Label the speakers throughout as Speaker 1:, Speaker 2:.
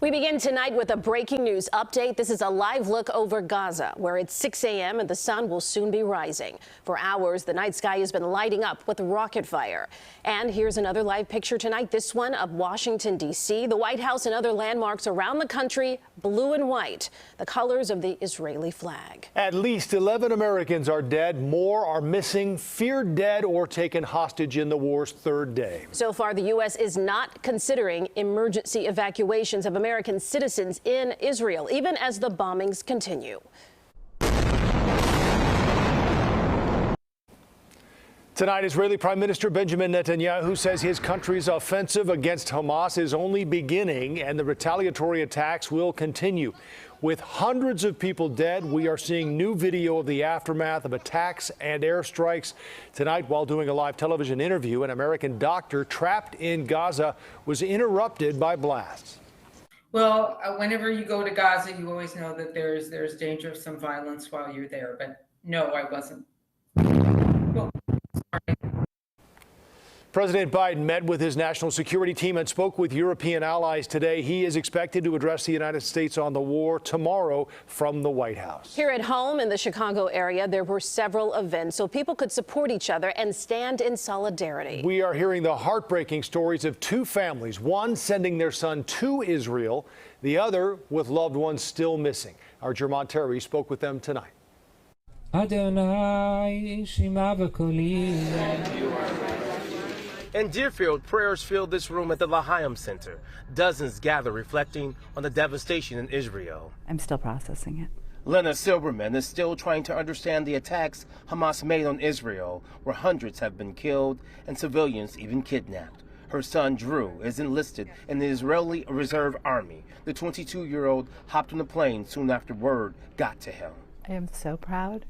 Speaker 1: We begin tonight with a breaking news update. This is a live look over Gaza, where it's 6 a.m. and the sun will soon be rising. For hours, the night sky has been lighting up with rocket fire. And here's another live picture tonight, this one of Washington, D.C., the White House and other landmarks around the country, blue and white, the colors of the Israeli flag.
Speaker 2: At least 11 Americans are dead. More are missing, feared dead, or taken hostage in the war's third day.
Speaker 1: So far, the U.S. is not considering emergency evacuations of American citizens in Israel, even as the bombings continue.
Speaker 2: Tonight, Israeli Prime Minister Benjamin Netanyahu says his country's offensive against Hamas is only beginning and the retaliatory attacks will continue. With hundreds of people dead, we are seeing new video of the aftermath of attacks and airstrikes. Tonight, while doing a live television interview, an American doctor trapped in Gaza was interrupted by blasts.
Speaker 3: Well, whenever you go to Gaza, you always know that there's danger of some violence while you're there. But no, I wasn't. Well, sorry.
Speaker 2: President Biden met with his national security team and spoke with European allies today. He is expected to address the United States on the war tomorrow from the White House.
Speaker 1: Here at home in the Chicago area, there were several events so people could support each other and stand in solidarity.
Speaker 2: We are hearing the heartbreaking stories of two families, one sending their son to Israel, the other with loved ones still missing. Our Jermont Terry spoke with them tonight.
Speaker 4: Adonai, Shema v'koli.
Speaker 5: In Deerfield, prayers filled this room at the L'Chaim Center. Dozens gather reflecting on the devastation in Israel.
Speaker 6: I'm still processing it.
Speaker 5: Lena Silberman is still trying to understand the attacks Hamas made on Israel, where hundreds have been killed and civilians even kidnapped. Her son, Drew, is enlisted in the Israeli Reserve Army. The 22-year-old hopped on a plane soon after word got to him.
Speaker 6: I am so proud.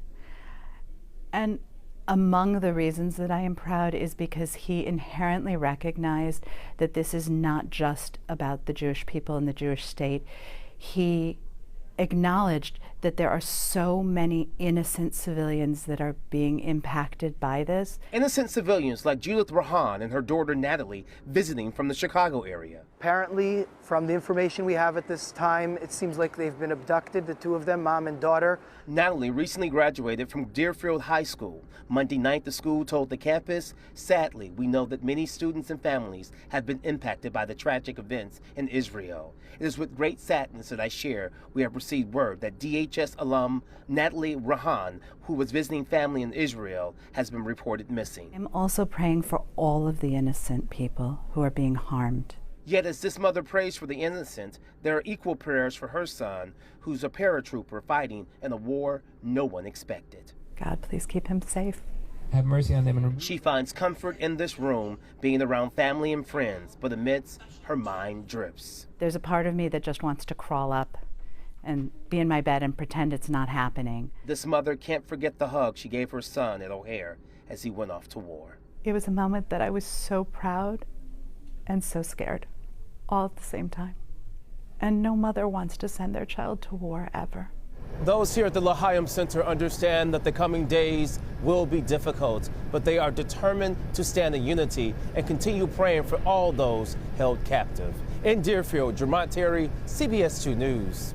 Speaker 6: And among the reasons that I am proud is because he inherently recognized that this is not just about the Jewish people and the Jewish state. He acknowledged that there are so many innocent civilians that are being impacted by this.
Speaker 5: Innocent civilians like Judith Rahan and her daughter Natalie visiting from the Chicago area.
Speaker 7: Apparently, from the information we have at this time, it seems like they've been abducted, the two of them, mom and daughter.
Speaker 5: Natalie recently graduated from Deerfield High School. Monday night, the school told the campus, "Sadly, we know that many students and families have been impacted by the tragic events in Israel. It is with great sadness that I share we have received word that DHS alum Natalie Rahan, who was visiting family in Israel, has been reported missing."
Speaker 6: I'm also praying for all of the innocent people who are being harmed.
Speaker 5: Yet as this mother prays for the innocent, there are equal prayers for her son, who's a paratrooper fighting in a war no one expected.
Speaker 6: God, please keep him safe.
Speaker 4: Have mercy on them.
Speaker 5: She finds comfort in this room, being around family and friends, but amidst her mind drifts.
Speaker 6: There's a part of me that just wants to crawl up and be in my bed and pretend it's not happening.
Speaker 5: This mother can't forget the hug she gave her son at O'Hare as he went off to war.
Speaker 6: It was a moment that I was so proud and so scared, all at the same time. And no mother wants to send their child to war ever.
Speaker 5: Those here at the L'Chaim Center understand that the coming days will be difficult, but they are determined to stand in unity and continue praying for all those held captive. In Deerfield, Jermont Terry, CBS 2 News.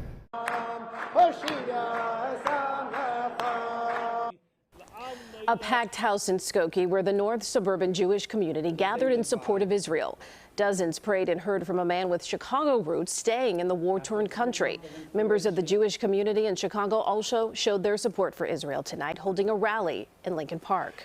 Speaker 1: A packed house in Skokie, where the North suburban Jewish community gathered in support of Israel. Dozens prayed and heard from a man with Chicago roots staying in the war-torn country. Members of the Jewish community in Chicago also showed their support for Israel tonight, holding a rally in Lincoln Park.